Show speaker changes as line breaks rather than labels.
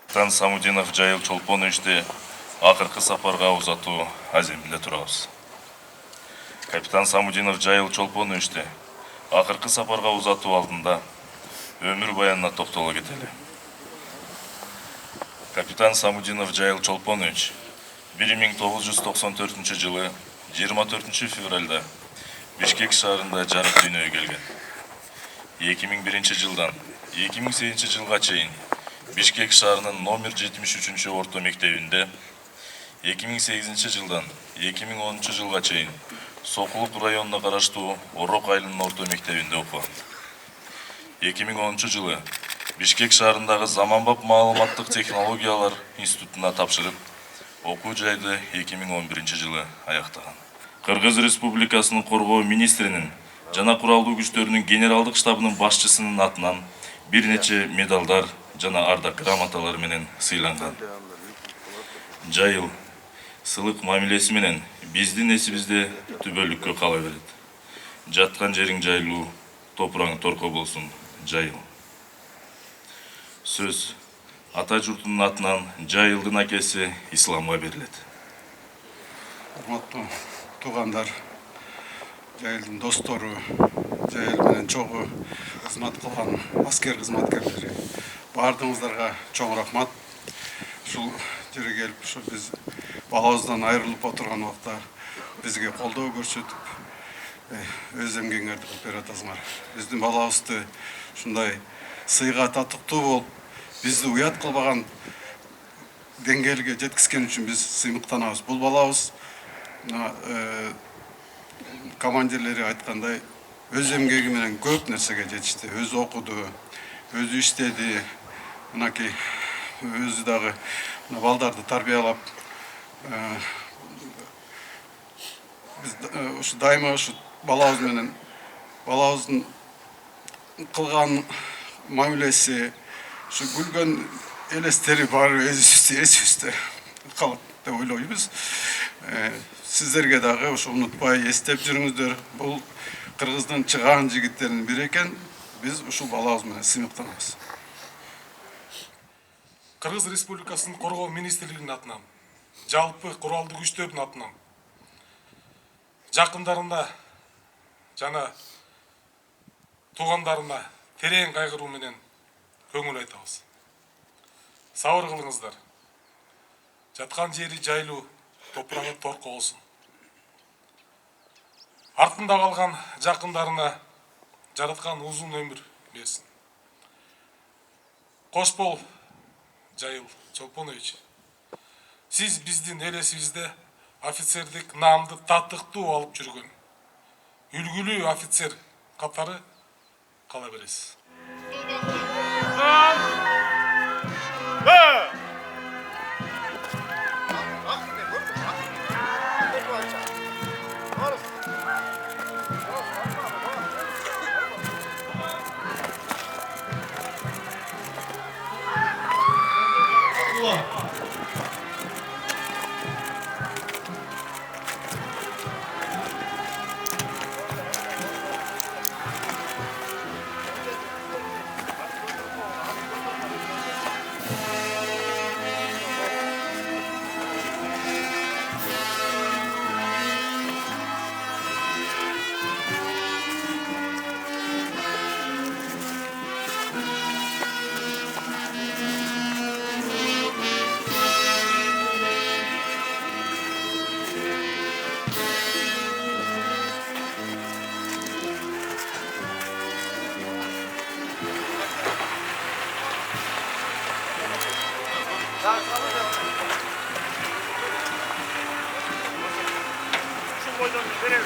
Капитан Самудинов Жайыл Чолпоновичти акыркы сапарга узатуу азем биле турабыз. Капитан Самудинов Жайыл Чолпоновичти акыркы сапарга узатуу алдында өмүр баянына токтоло кетели. Капитан Самудинов Жайыл Чолпонович 1994 жылы 24 февралда Бишкек шаарында жарык дүйнөгө келген. 2001 жылдан 2008 жылга чейин Бишкек шаарынын номер 73 орто мектебинде, 2008 жылдан 2010 жылга чейин Сокулук районуна караштуу Орок айылынын орто мектебинде окуган. 2010 жылы Бишкек шаарындагы заманбап маалыматтык технологиялар институтуна тапшырып, окуу жайды 2011 жылы аяктаган. Кыргыз Республикасынын коргоо министринин жана куралдуу күчтөрүнүн генералдык штабынын башчысынын атынан бир нече медалдар жана ардак грамоталар менен сыйланган. Жайыл сылык мамилеси менен биздин эсибизде түбөлүккө кала берет. Жаткан жериң жайлуу, топураң торко болсун, Жайыл. Сөз ата журтунун атынан Жайылдын акеси Исламга берилет.
Урматтуу туугандар, Жайылдын достору, Жайыл менен чогуу кызмат кылган аскер кызматкерлери, баардыгыңыздарга чоң рахмат. Ушул жерге келип, ушу биз балабыздан айрылып отурган убакта бизге колдоо көрсөтүп, өз эмгегиңерди кылып берип атасыңар. Биздин балабызды ушундай сыйга татыктуу болуп, бизди уят кылбаган деңгээлге жеткизген үчүн биз сыймыктанабыз. Бул балабыз командирлери айткандай өз эмгеги менен көп нерсеге жетишти. Өзү окуду, өзү иштеди, мынакей өзү дагы балдарды тарбиялап, биз ушу дайыма ушу балабыз менен балабыздын кылган мамилеси, ушу күлгөн элестери баары эсибизде калат деп ойлойбуз. Сиздерге дагы ушу унутпай эстеп жүрүңүздөр. Бул Кыргыздын чыгаан жигиттеринин бири экен. Биз ушул балабыз менен сыймыктанабыз.
Кыргыз Республикасынын коргоо министрлигинин атынан, жалпы куралдуу күчтөрдүн атынан жакындарына жана туугандарына терең кайгыруу менен көңүл айтабыз. Сабыр кылыңыздар. Жаткан жери жайлуу, топурагы торко болсун. Артында калган жакындарына жараткан узун өмүр берсин. Кош бол, Жайыл Чолпонович. Сиз биздин эл эсибизде офицердик наамды татыктуу алып жүргөн үлгүлүү офицер катары кала бересиз.
Şu boydan verelim.